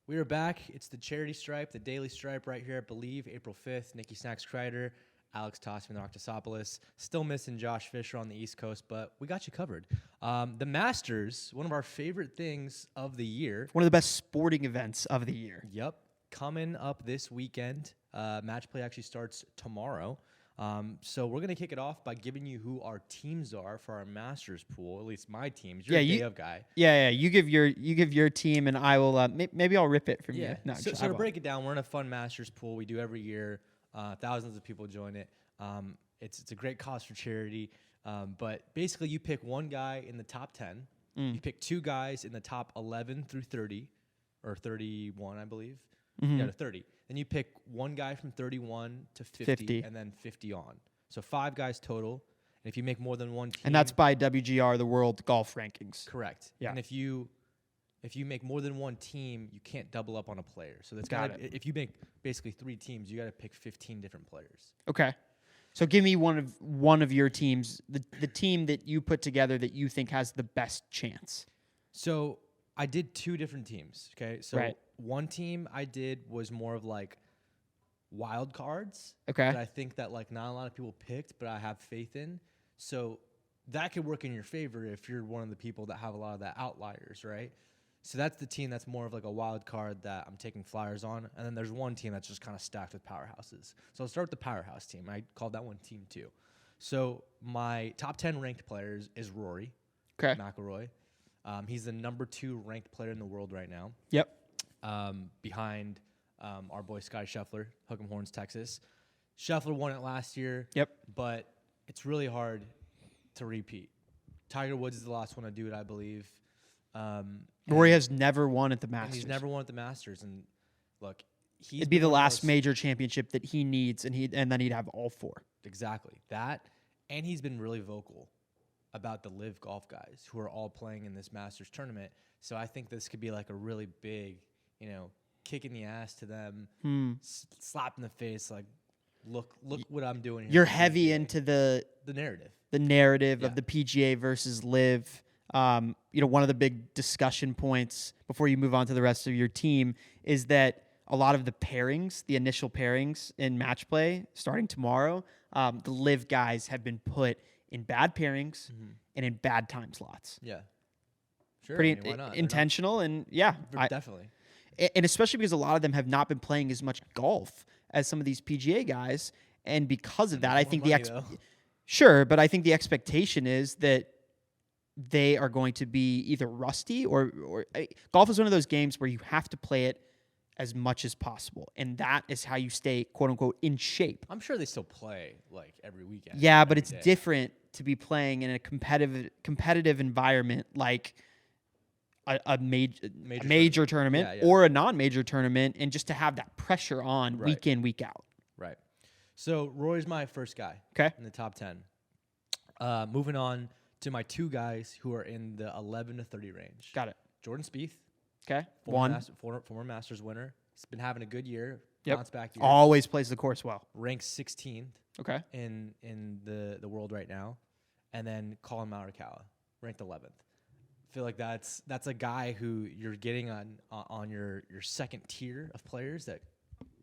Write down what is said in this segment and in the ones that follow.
We are back. It's the charity stripe, the daily stripe right here, I believe, April 5th. Nikki Snacks Kreider, Alex Tossman, and Tassopoulos. Still missing Josh Fisher on the East Coast, but we got you covered. The Masters, one of our favorite things of the year. One of the best sporting events of the year. Yep. Coming up this weekend. Match play actually starts tomorrow. So we're going to kick it off by giving you who our teams are for our Masters pool, at least my teams. You're a day of guy. Yeah. You give your team, and I will. Maybe I'll rip it from you. No, so to break it down, we're in a fun Masters pool we do every year. Thousands of people join it. It's a great cause for charity. But basically, you pick one guy in the top 10. You pick two guys in the top 11 through 30, or 31, I believe. Yeah, to 30. Then you pick one guy from 31 to 50, and then 50 on. So 5 guys total. And if you make more than one team, and that's by WGR, the World Golf Rankings. Correct. Yeah. And if you make more than one team, you can't double up on a player. So that's if you make basically 3 teams, you got to pick 15 different players. Okay. So give me one of your teams, the team that you put together that you think has the best chance. So I did 2 different teams. Okay. So right. One team I did was more of like wild cards. Okay. That I think that like not a lot of people picked, but I have faith in. So that could work in your favor if you're one of the people that have a lot of the outliers, right? So that's the team that's more of like a wild card that I'm taking flyers on. And then there's one team that's just kind of stacked with powerhouses. So I'll start with the powerhouse team. I called that one Team 2. So my top 10 ranked players is Rory McIlroy. He's the number 2 ranked player in the world right now. Yep. Behind our boy Scotty Scheffler, Hook 'em Horns, Texas. Scheffler won it last year. Yep. But it's really hard to repeat. Tiger Woods is the last one to do it, I believe. Rory has never won at the Masters. He's never won at the Masters. And look, it'd be the last major championship that he needs, and then he'd have all 4. Exactly. That, and he's been really vocal about the live golf guys who are all playing in this Masters tournament. So I think this could be like a really big, kick in the ass to them, slap in the face, like, look what I'm doing here. You're heavy into the narrative. The narrative of the PGA versus live. One of the big discussion points before you move on to the rest of your team is that a lot of the pairings, the initial pairings in match play starting tomorrow, the live guys have been put in bad pairings and in bad time slots. Yeah. Sure. Pretty why not? intentional, and yeah. Definitely. And especially because a lot of them have not been playing as much golf as some of these PGA guys. And because of that, I think Sure, but I think the expectation is that they are going to be either rusty or golf is one of those games where you have to play it as much as possible, and that is how you stay quote unquote in shape. I'm sure they still play like every weekend. Yeah, but it's different to be playing in a competitive environment like a major tournament or a non-major tournament, and just to have that pressure on week in, week out. Right. So Rory's my first guy. In the top 10. Moving on to my 2 guys who are in the 11 to 30 range. Got it. Jordan Spieth. Okay. Former Masters winner. He's been having a good year. Yep. Bounce back year. Always plays the course well. Ranks 16th. Okay. In the world right now. And then Colin Morikawa, ranked 11th. I feel like that's a guy who you're getting on your second tier of players that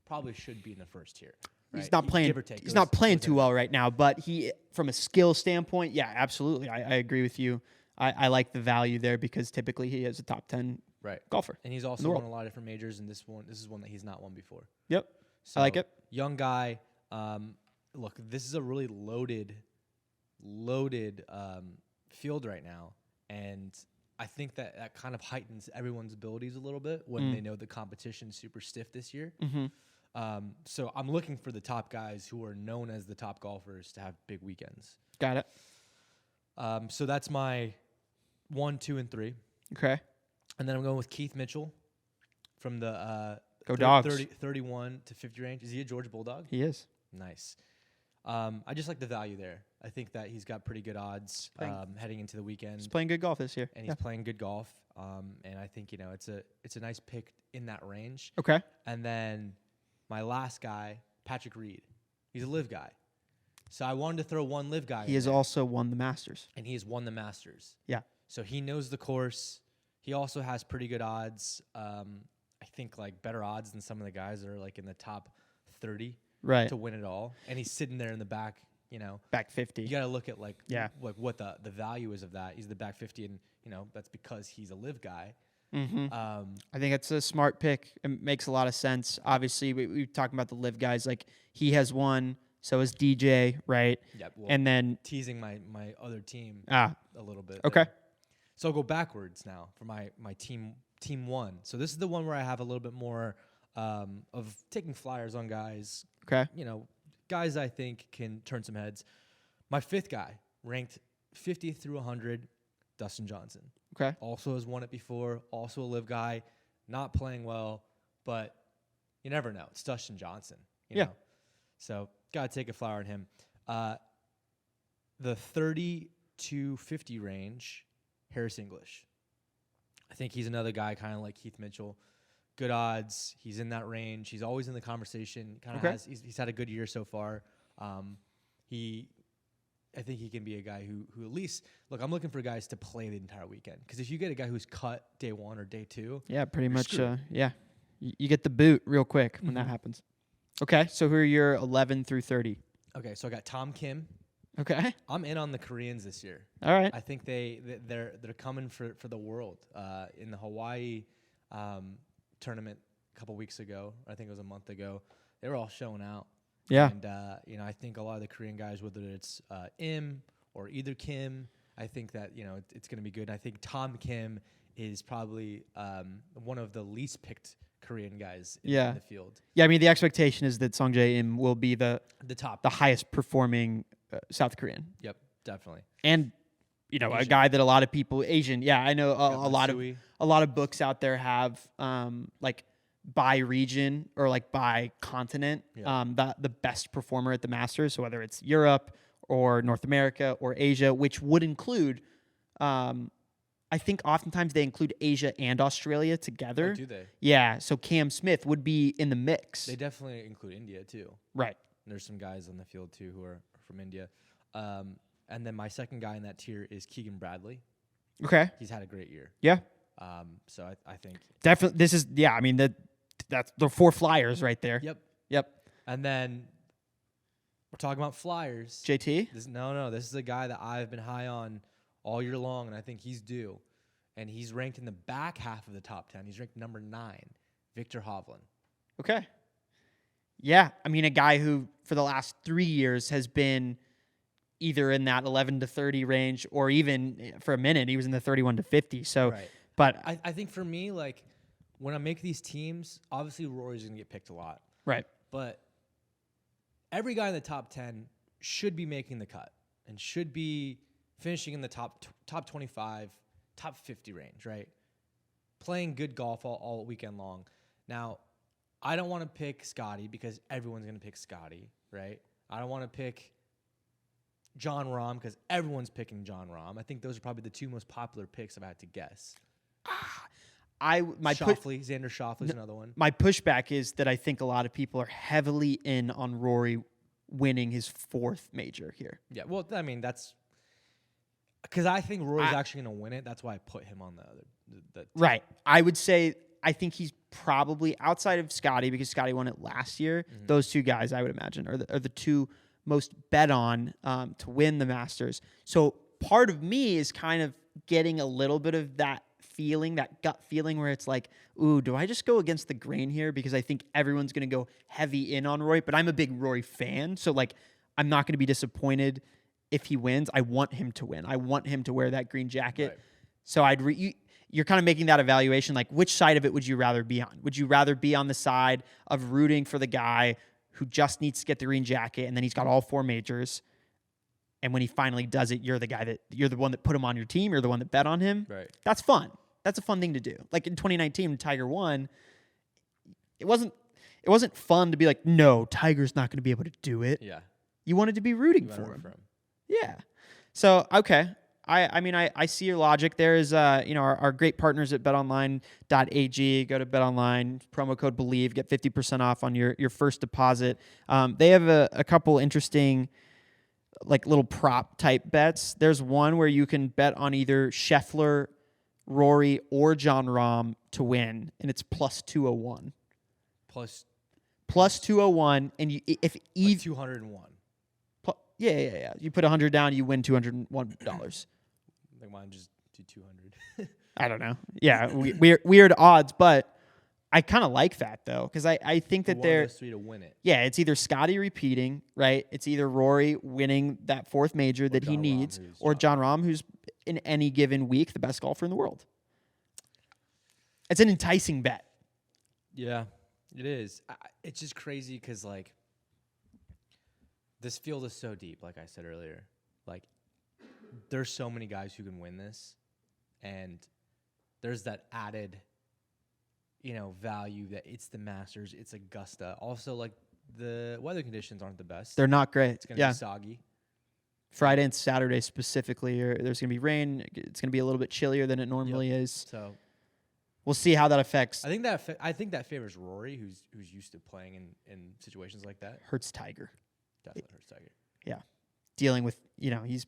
probably should be in the first tier. Right? He's not playing. He's not playing too well right now, but he, from a skill standpoint, yeah, absolutely. I agree with you. I like the value there because typically he is a top 10 golfer. And he's also won a lot of different majors, and this is one that he's not won before. Yep. So, I like it. Young guy. Look, this is a really loaded field right now, and I think that kind of heightens everyone's abilities a little bit when they know the competition's super stiff this year. So I'm looking for the top guys who are known as the top golfers to have big weekends. Got it. So that's my 1, 2, and 3. Okay. And then I'm going with Keith Mitchell from the Go Dogs. 31 to 50 range. Is he a Georgia Bulldog? He is. Nice. I just like the value there. I think that he's got pretty good odds heading into the weekend. He's playing good golf this year. And he's playing good golf. And I think, it's a nice pick in that range. Okay. And then my last guy, Patrick Reed. He's a live guy. So I wanted to throw one live guy. He has also won the Masters. And he has won the Masters. Yeah. So he knows the course. He also has pretty good odds. I think like better odds than some of the guys that are like in the top 30 Right. to win it all. And he's sitting there in the back, you know. Back 50. You got to look at like Yeah. like what the value is of that. He's the back 50, and you know that's because he's a live guy. I think it's a smart pick. It makes a lot of sense. Obviously, we talking about the live guys. Like he has one, so is DJ, right? Yeah. Well, And then teasing my other team ah, a little bit. okay, there. So I'll go backwards now for my team one. So this is the one where I have a little bit more of taking flyers on guys. okay, You know, guys I think can turn some heads. My fifth guy, ranked 50 through 100, Dustin Johnson. okay. Also has won it before. Also a live guy, not playing well, but you never know. It's Dustin Johnson. You Yeah. know? So gotta take a flower on him. The 30 to 50 range, Harris English. I think he's another guy kind of like Keith Mitchell. Good odds. He's in that range. He's always in the conversation. Kind of Okay. has. He's had a good year so far. I think he can be a guy who at least look. I'm looking for guys to play the entire weekend, because if you get a guy who's cut day one or day two, Yeah, pretty You're much. screwed. Yeah, you get the boot real quick when that happens. Okay, so who are your 11 through 30? okay. So I got Tom Kim. Okay, I'm in on the Koreans this year. all right. I think they're coming for the world. In the Hawaii tournament a couple weeks ago, I think it was a month ago, they were all showing out. Yeah, And you know, I think a lot of the Korean guys, whether it's Im or either Kim, I think that you know it's going to be good. And I think Tom Kim is probably one of the least picked Korean guys in the field. yeah. I mean, the expectation is that Sungjae Im will be the The highest performing South Korean, Yep, definitely. and you know, a Asian. guy that a lot of people Asian. Yeah, I know Got a lot of books out there have like by region or like by continent the best performer at the Masters. So whether it's Europe or North America or Asia, which would include, I think oftentimes they include Asia and Australia together. Oh, do they? Yeah, so Cam Smith would be in the mix. They definitely include India too. Right. There's some guys on the field too who are from India. And then my second guy in that tier is Keegan Bradley. Okay. He's had a great year. Yeah. So I think. Definitely. This is I mean that's the 4 flyers right there. Yep. And then we're talking about flyers. JT. This is a guy that I've been high on all year long, and I think he's due. And he's ranked in the back half of the top 10. He's ranked number 9, Victor Hovland. Okay. Yeah, I mean a guy who for the last 3 years has been either in that 11 to 30 range, or even for a minute he was in the 31 to 50. So, Right. but I think for me, like when I make these teams, obviously Rory's gonna get picked a lot, right, but every guy in the top 10 should be making the cut and should be finishing in the top 25, top 50 range, right? Playing good golf all weekend long. Now, I don't want to pick Scotty because everyone's going to pick Scotty, right? I don't want to pick John Rahm because everyone's picking John Rahm. I think those are probably the 2 most popular picks if I had to guess. Xander Schauffele's another one. my pushback is that I think a lot of people are heavily in on Rory winning his 4th major here. Yeah, well, I mean, that's because I think Rory's actually going to win it. That's why I put him on the other. Right. I would say I think he's probably outside of Scotty, because Scotty won it last year. Mm-hmm. Those 2 guys I would imagine are the 2 most bet on to win the Masters. So part of me is kind of getting a little bit of that feeling, that gut feeling where it's like, ooh, do I just go against the grain here? Because I think everyone's going to go heavy in on Rory, but I'm a big Rory fan. So like, I'm not going to be disappointed if he wins. I want him to win. I want him to wear that green jacket. Right. So you're kind of making that evaluation, like which side of it would you rather be on? Would you rather be on the side of rooting for the guy who just needs to get the green jacket and then he's got all 4 majors, and when he finally does it, you're the one that put him on your team, you're the one that bet on him? Right. That's fun. That's a fun thing to do. Like in 2019 when Tiger won, it wasn't fun to be like, no, Tiger's not going to be able to do it. Yeah. You wanted to be rooting You for wanna root him. for him. Yeah. So, okay. I see your logic. There is, our great partners at betonline.ag. Go to betonline, promo code BELIEVE, get 50% off on your first deposit. They have a couple interesting, like little prop type bets. There's one where you can bet on either Scheffler Rory, or Jon Rahm to win, and it's plus 201. Plus 201, and if like 201. Yeah. You put 100 down, you win $201. Like mine just do 200. I don't know. Yeah, weird odds, but I kind of like that though, because I think that they're 3 to win it. Yeah, it's either Scotty repeating, right? It's either Rory winning that fourth major that he needs, or Jon Rahm, who's in any given week the best golfer in the world. It's an enticing bet. Yeah, it is. It's just crazy because like this field is so deep. Like I said earlier, like there's so many guys who can win this, and there's that added, value that it's the Masters, it's Augusta. Also, like the weather conditions aren't the best. They're not great. It's gonna be soggy. Friday and Saturday specifically, there's gonna be rain. It's gonna be a little bit chillier than it normally is. So we'll see how that affects. I think that favors Rory, who's used to playing in situations like that. Hurts Tiger. Definitely hurts Tiger. Yeah, dealing with he's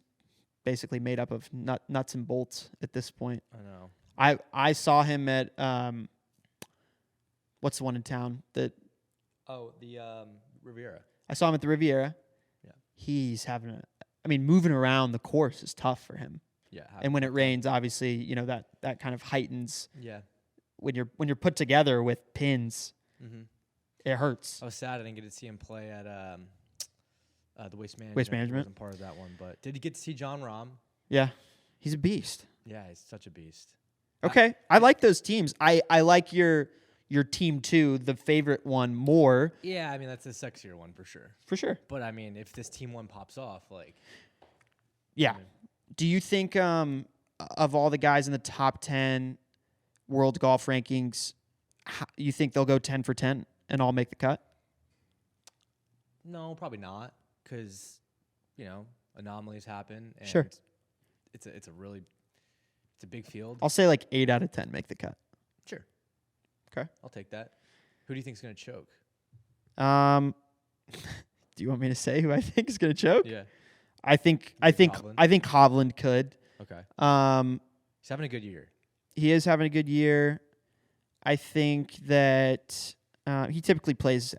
basically made up of nuts and bolts at this point. I know. I saw him at what's the one in town that? Oh, the Riviera. I saw him at the Riviera. Yeah, he's having moving around the course is tough for him. Yeah, and when it rains, obviously, that kind of heightens. Yeah. When you're put together with pins, it hurts. I was sad I didn't get to see him play at the Waste Management. Waste Management. He wasn't part of that one, but did you get to see Jon Rahm? Yeah, he's a beast. Yeah, he's such a beast. Okay, I like those teams. I like your team too, the favorite one more. Yeah, I mean that's the sexier one for sure. For sure. But I mean, if this team one pops off, like, yeah. Do you think of all the guys in the top 10 world golf rankings, you think they'll go 10 for 10 and all make the cut? No, probably not, because anomalies happen. And sure. It's a big field. I'll say like 8 out of 10 make the cut. Sure. Okay. I'll take that. Who do you think is going to choke? Do you want me to say who I think is going to choke? Yeah. I think Hovland could. Okay. He's having a good year. He is having a good year. I think that he typically plays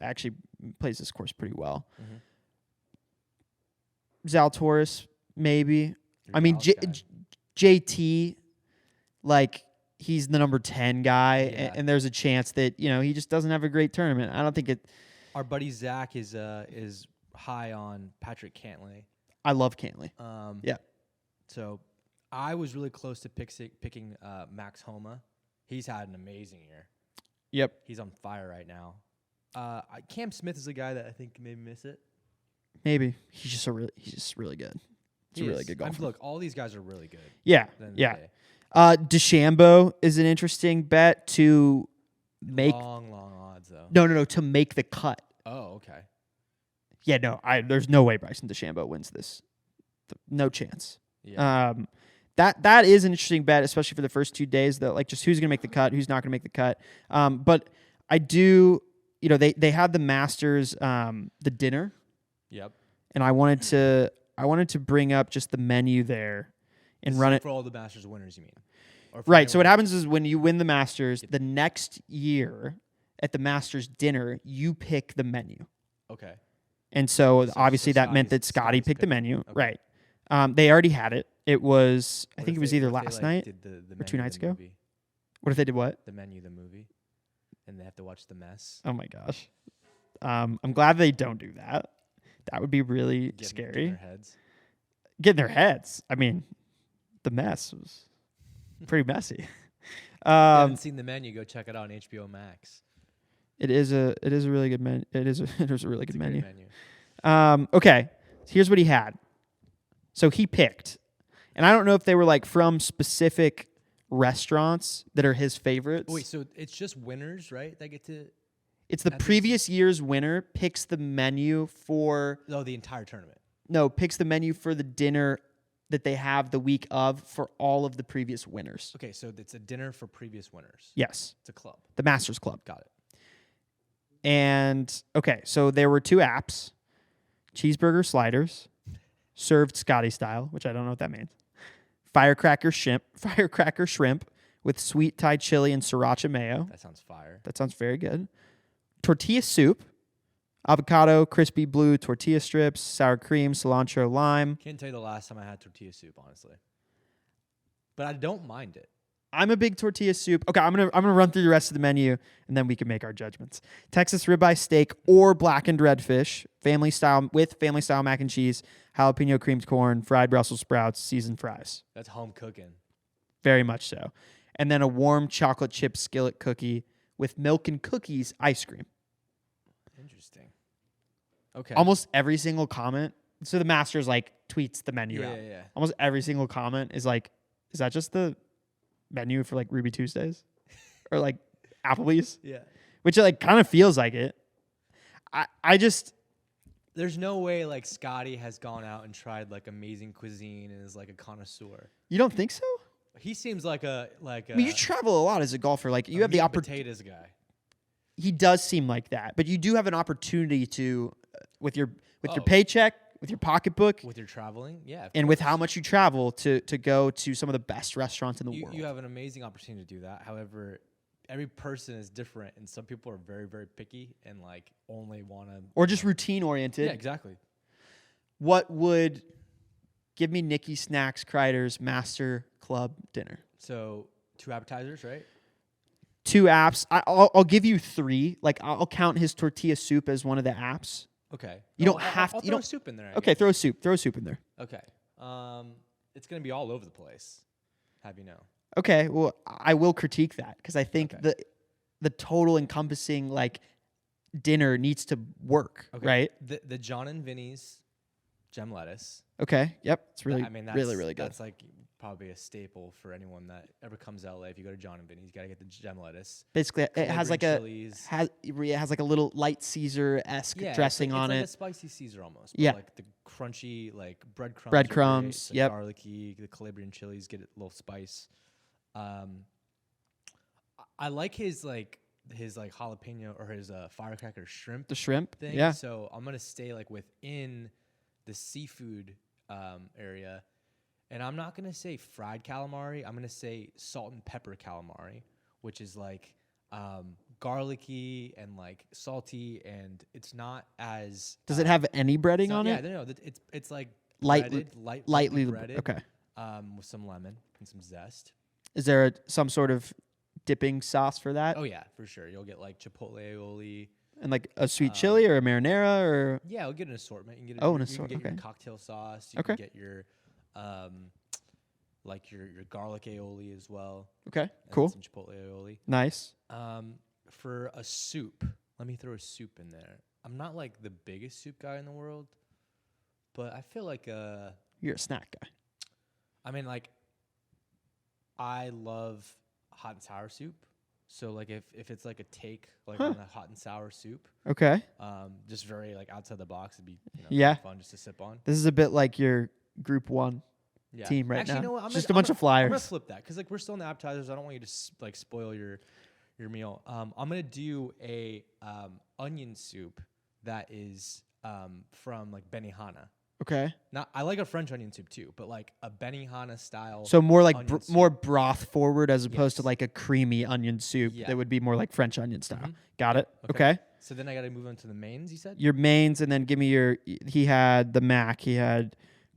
this course pretty well. Mm-hmm. Zalatoris, maybe. I mean, JT, like he's the number 10 guy, Yeah. and there's a chance that he just doesn't have a great tournament. I don't think it. Our buddy Zach is high on Patrick Cantlay. I love Cantlay. Yeah. So I was really close to picking Max Homa. He's had an amazing year. Yep. He's on fire right now. Cam Smith is a guy that I think maybe miss it. Maybe he's just really good. He's a really good golfer. Look, all these guys are really good. Yeah. Yeah. DeChambeau is an interesting bet to make long odds though. No, to make the cut. Oh, okay. Yeah, no, there's no way Bryson DeChambeau wins this. No chance. Yeah. That is an interesting bet, especially for the first 2 days, though. Like, just who's going to make the cut, who's not going to make the cut. But I do, they had the Masters, the dinner. Yep. And I wanted to bring up just the menu there and run it for all the Masters winners. You mean? Right. So what happens is when you win the Masters, the next year at the Masters dinner, you pick the menu. Okay. And so obviously that meant that Scotty picked the menu. Okay. Right. They already had it. It was, I think it was either last night or 2 nights ago. What if they did what? The menu, the movie. And they have to watch The Mess. Oh, my gosh. I'm glad they don't do that. That would be really scary. Get in their heads. I mean, The Mess was pretty messy. If you haven't seen the menu, go check it out on HBO Max. It is a really good menu. It is a really good menu. Okay, here's what he had. So he picked, and I don't know if they were like from specific restaurants that are his favorites. Wait, so it's just winners, right? That get to. It's the previous year's winner picks the menu for. No, the entire tournament. No, picks the menu for the dinner that they have the week of for all of the previous winners. Okay, so it's a dinner for previous winners. Yes. It's a club. The Masters Club. Got it. And, okay, so there were 2 apps. Cheeseburger sliders, served Scotty style, which I don't know what that means. Firecracker shrimp, with sweet Thai chili and sriracha mayo. That sounds fire. That sounds very good. Tortilla soup, avocado, crispy blue tortilla strips, sour cream, cilantro, lime. Can't tell you the last time I had tortilla soup, honestly. But I don't mind it. I'm a big tortilla soup. Okay, I'm gonna run through the rest of the menu, and then we can make our judgments. Texas ribeye steak or blackened redfish, family style mac and cheese, jalapeno creamed corn, fried Brussels sprouts, seasoned fries. That's home cooking. Very much so. And then a warm chocolate chip skillet cookie with milk and cookies ice cream. Interesting. Okay. Almost every single comment. So the Masters like tweets the menu out. Yeah. Almost every single comment is like, is that just the menu for like Ruby Tuesdays or like Applebee's? Yeah. Which like kind of feels like it. I just There's no way like Scotty has gone out and tried like amazing cuisine and is like a connoisseur. You don't think so? He seems like a I mean, you travel a lot as a golfer. Like you have the opportunity. potatoes guy. He does seem like that, but you do have an opportunity to with your paycheck, with your pocketbook, With your traveling, yeah. and with how much you travel to go to some of the best restaurants in the world. You have an amazing opportunity to do that. However, every person is different, and some people are very, very picky and like only want to or just routine oriented. Yeah, exactly. What would give me Nicky Snacks Kreider's Master Club dinner? So 2 appetizers, right? 2 apps. I'll give you 3. Like I'll count his tortilla soup as one of the apps. Okay. You don't have to. I'll You throw don't. soup in there. I Okay, guess. throw a soup. Throw a soup in there. Okay. It's gonna be all over the place. Have you know? Okay. Well, I will critique that because I think Okay. the total encompassing like dinner needs to work. Okay. Right. The John and Vinny's gem lettuce. Okay. Yep. It's really, I mean, that's, really, really good. That's like probably a staple for anyone that ever comes to LA. If you go to John and Vinny's, you gotta get the gem lettuce. Basically, it has like chilies. it has like a little light Caesar-esque dressing on it's it. like a spicy Caesar almost. But Yeah. like the crunchy like breadcrumbs. Breadcrumbs, The yep. garlicky, the Calabrian chilies get a little spice. I like his jalapeno or his firecracker shrimp The shrimp. thing. Yeah. So I'm gonna stay like within the seafood area. And I'm not going to say fried calamari. I'm going to say salt and pepper calamari, which is like garlicky and like salty, and it's not as. Does it have any breading on it? Yeah, no, it's like Lightly lightly breaded. Okay. With some lemon and some zest. Is there some sort of dipping sauce for that? Oh yeah, for sure. You'll get like chipotle aioli. And like a sweet chili or a marinara or? Yeah, we'll get an assortment. You can get an you assortment. can get Okay. your cocktail sauce. You can get your like your garlic aioli as well. Okay. And Cool. Some chipotle aioli. Nice. For a soup, let me throw a soup in there. I'm not like the biggest soup guy in the world, but I feel like You're a snack guy. I mean, like, I love hot and sour soup. So like if it's like a take like on a hot and sour soup, Okay. just very like outside the box, it'd be Yeah. fun just to sip on. This is a bit like your Group 1 Yeah. team right Actually, now. You know what? Just a bunch of flyers. I'm gonna flip that because like we're still in the appetizers. I don't want you to like spoil your meal. I'm gonna do a onion soup that is from like Benihana. Okay. Not I like a French onion soup too, but like a Benihana style. So more like onion soup. more broth forward as opposed to Yes. like a creamy onion soup Yeah. that would be more like French onion style. Mhm. Got it. Okay. So then I gotta move on to the mains. You said. Your mains, and then give me your. He had the mac. He had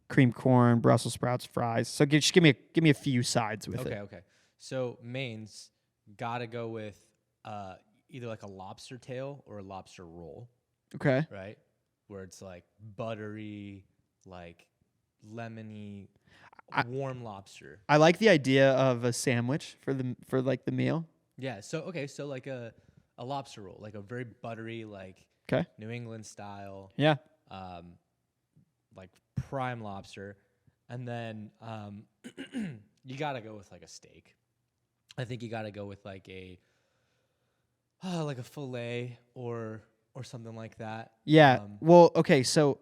cream corn, Brussels sprouts, fries. So just give me a few sides with it. Okay. So mains gotta go with either like a lobster tail or a lobster roll, Okay. right? Where it's like buttery, like lemony, warm lobster. I like the idea of a sandwich for like the meal. Yeah. So like a lobster roll, like a very buttery, like Okay. New England style, Yeah. like prime lobster, and then you gotta go with like a steak. I think you gotta go with like a fillet or something like that. Yeah. Well, okay, so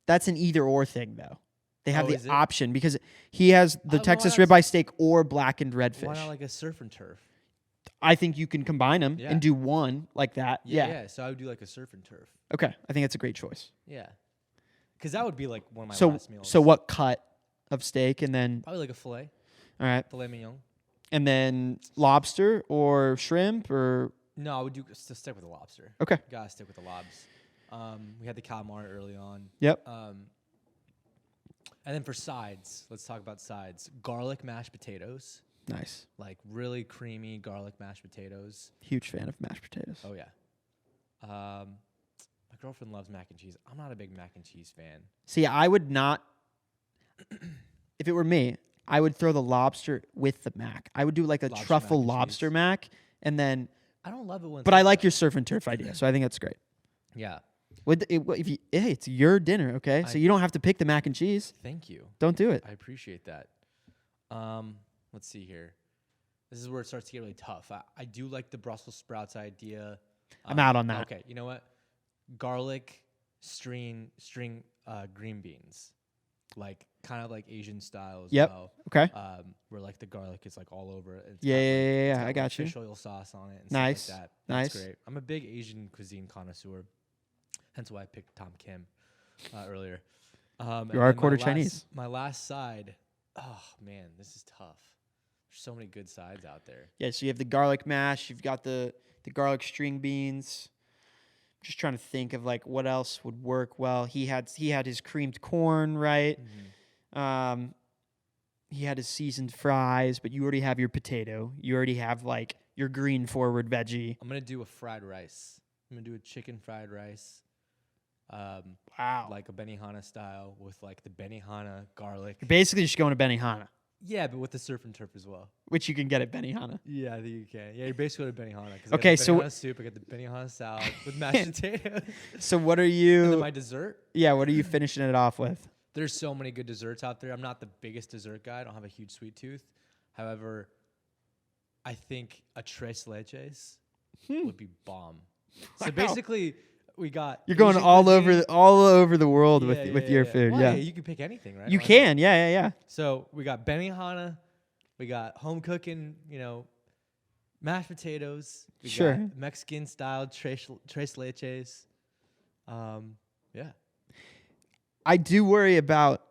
that's an either or thing though. They have is the it? option because he has the Why Texas not ribeye steak or blackened redfish. Why not like a surf and turf? I think you can combine them Yeah. and do one like that. Yeah. Yeah. So I would do like a surf and turf. Okay. I think that's a great choice. Yeah. Because that would be like one of my So last meals. so what cut of steak and then Probably like a filet all right. mignon. And then lobster or shrimp or No, I would stick with the lobster. okay. Gotta stick with the lobs. We had the calamari early on. Yep. And then for sides, let's talk about sides. Garlic mashed potatoes, Nice. like really creamy garlic mashed potatoes. Huge fan of mashed potatoes. Oh yeah. My girlfriend loves mac and cheese. I'm not a big mac and cheese fan. See, I would not. If it were me, I would throw the lobster with the mac. I would do like a Lobster truffle mac and lobster cheese. mac, and then. I don't love it when. But I like your surf and turf idea, so I think that's great. Yeah. Hey, it's your dinner, okay? So you don't have to pick the mac and cheese. Thank you. Don't do it. I appreciate that. Let's see here. This is where it starts to get really tough. I do like the Brussels sprouts idea. I'm out on that. Okay, you know what? Garlic string green beans, like kind of like Asian style as Yep. well. Okay. Where like the garlic is like all over it. It's Yeah, got, yeah, like, yeah, it's yeah, got, I like, got you. fish oil sauce on it. And Nice. Stuff like that. Nice. That's great. I'm a big Asian cuisine connoisseur. Hence why I picked Tom Kim earlier. You are a quarter Chinese. My last side. Oh man, this is tough. There's so many good sides out there. Yeah, so you have the garlic mash. You've got the garlic string beans. Just trying to think of like what else would work well. He had his creamed corn, right? Mm-hmm. He had his seasoned fries, but you already have your potato. You already have like your green forward veggie. I'm gonna do a fried rice. I'm gonna do a chicken fried rice. Wow. Like a Benihana style with like the Benihana garlic. You're basically just going to Benihana, Yeah, but with the surf and turf as well. which you can get at Benihana. Yeah, I think you can. Yeah, you're basically going to Benihana. Okay, I got the so Benihana soup. I got the Benihana salad with mashed potatoes. So what are And then you? my dessert. Yeah, what are you finishing it off with? There's so many good desserts out there. I'm not the biggest dessert guy. I don't have a huge sweet tooth. However, I think a tres leches would be bomb. So Wow. basically, we got You're going Asian all cuisine. over the world Yeah, with your yeah. food. Well, yeah, you can pick anything, right? you Why not? can. Yeah. So we got Benihana, we got home cooking, mashed potatoes. We Sure. got Mexican style tres leches. Yeah. I do worry about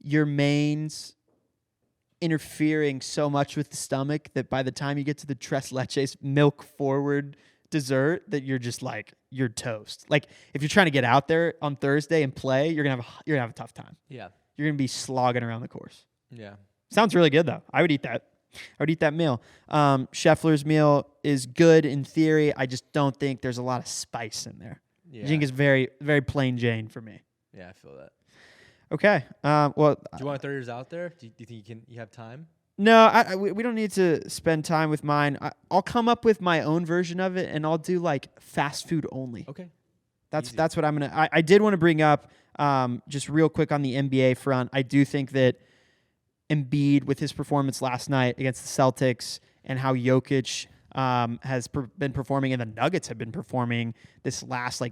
your mains interfering so much with the stomach that by the time you get to the tres leches milk forward dessert, that you're just like you're toast. Like if you're trying to get out there on Thursday and play, you're gonna have a tough time. Yeah. You're gonna be slogging around the course. Yeah. Sounds really good though. I would eat that. I would eat that meal. Scheffler's meal is good in theory. I just don't think there's a lot of spice in there. Yeah. I think it's very, very plain Jane for me. Yeah, I feel that. Okay. Well, Do you want to throw yours out there? Do you think you have time? no, we don't need to spend time with mine. I'll come up with my own version of it, and I'll do like fast food only. Okay. That's Easy. that's what I'm gonna. I did want to bring up just real quick on the NBA front. I do think that Embiid, with his performance last night against the Celtics, and how Jokic has been performing, and the Nuggets have been performing this last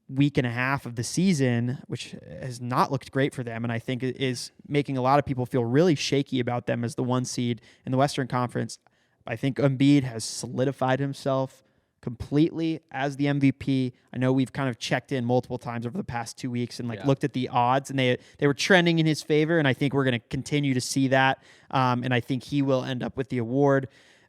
week and a half of the season, which has not looked great for them, and I think it is making a lot of people feel really shaky about them as the 1 seed in the Western Conference. I think Embiid has solidified himself completely as the MVP. I know we've kind of checked in multiple times over the past 2 weeks and looked at the odds, and they were trending in his favor, and I think we're going to continue to see that, and I think he will end up with the award.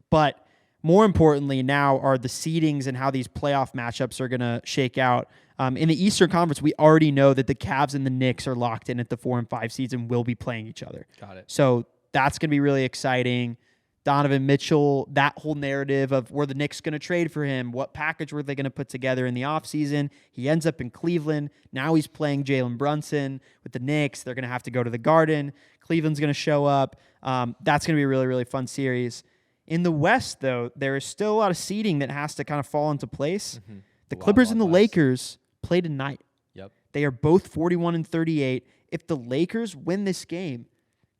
But more importantly now are the seedings and how these playoff matchups are going to shake out. In the Eastern Conference, we already know that the Cavs and the Knicks are locked in at the 4 and 5 seeds and will be playing each other. Got it. So that's going to be really exciting. Donovan Mitchell, that whole narrative of were the Knicks going to trade for him? What package were they going to put together in the offseason? He ends up in Cleveland. Now he's playing Jalen Brunson with the Knicks. They're going to have to go to the Garden. Cleveland's going to show up. That's going to be a really, really fun series. In the West, though, there is still a lot of seeding that has to kind of fall into place. Mm-hmm. The Clippers and the Lakers play tonight. Yep. They are both 41 and 38. If the Lakers win this game,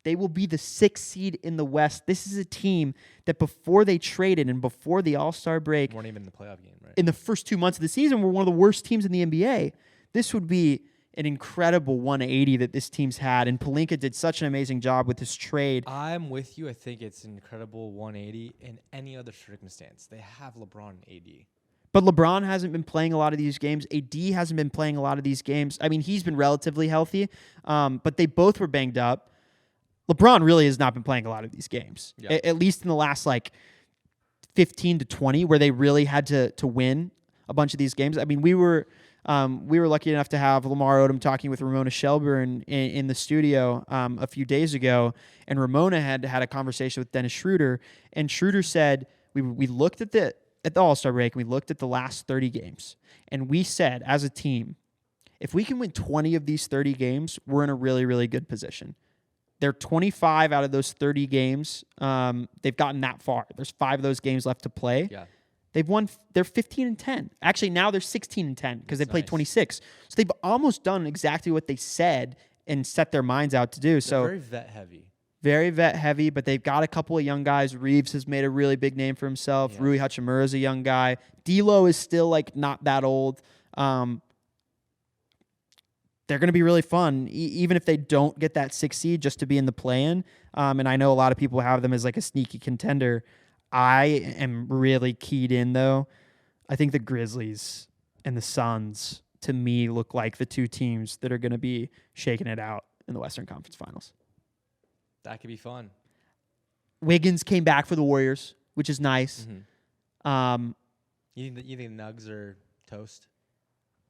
they will be the 6th seed in the West. This is a team that before they traded and before the All-Star break, Weren't even in the playoff game, right? in the first 2 months of the season, were one of the worst teams in the NBA. This would be an incredible 180 that this team's had, and Pelinka did such an amazing job with this trade. I'm with you. I think it's an incredible 180 in any other circumstance. They have LeBron and AD. But LeBron hasn't been playing a lot of these games. AD hasn't been playing a lot of these games. I mean, he's been relatively healthy, but they both were banged up. LeBron really has not been playing a lot of these games, Yeah. at least in the last like 15 to 20, where they really had to win a bunch of these games. I mean, we were lucky enough to have Lamar Odom talking with Ramona Shelburne in the studio a few days ago, and Ramona had a conversation with Dennis Schroeder, and Schroeder said we looked at the All-Star break and we looked at the last 30 games, and we said as a team, if we can win 20 of these 30 games, we're in a really, really good position. They're 25 out of those 30 games. They've gotten that far. There's 5 of those games left to play. Yeah. They've won. They're 15-10. Actually, now they're 16-10 because they played nice. 26. So they've almost done exactly what they said and set their minds out to do. They're So very vet heavy. very vet heavy, but they've got a couple of young guys. Reeves has made a really big name for himself. Yeah. Rui Hachimura is a young guy. D'Lo is still like not that old. They're going to be really fun, even if they don't get that 6 seed, just to be in the play-in. And I know a lot of people have them as like a sneaky contender. I am really keyed in, though. I think the Grizzlies and the Suns, to me, look like the 2 teams that are going to be shaking it out in the Western Conference Finals. That could be fun. Wiggins came back for the Warriors, which is nice. Mm-hmm. You think the Nugs are toast?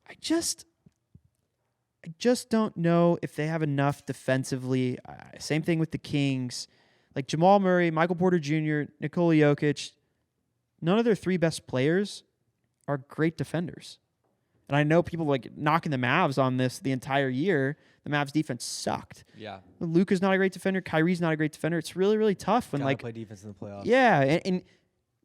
I just don't know if they have enough defensively. Same thing with the Kings. Like Jamal Murray, Michael Porter Jr., Nikola Jokic, none of their 3 best players are great defenders. And I know people like knocking the Mavs on this the entire year. The Mavs defense sucked. Yeah. Luka's not a great defender. Kyrie's not a great defender. It's really, really tough when Gotta play defense in the playoffs. Yeah, and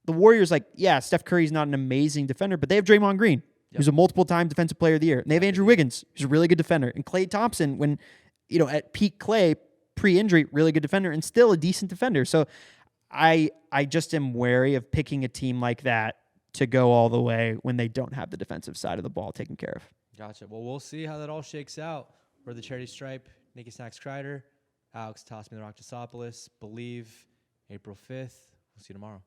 the Warriors, like, Steph Curry's not an amazing defender, but they have Draymond Green, who's a multiple-time Defensive Player of the Year. And they have Andrew Wiggins, who's a really good defender. And Klay Thompson, when, at peak Klay, pre-injury, really good defender, and still a decent defender. So I just am wary of picking a team like that to go all the way when they don't have the defensive side of the ball taken care of. Gotcha. Well, we'll see how that all shakes out. We're the Charity Stripe, Nikki Snacks Kreider, Alex Toss Me the Rock Tassopoulos, Believe, April 5th. We'll see you tomorrow.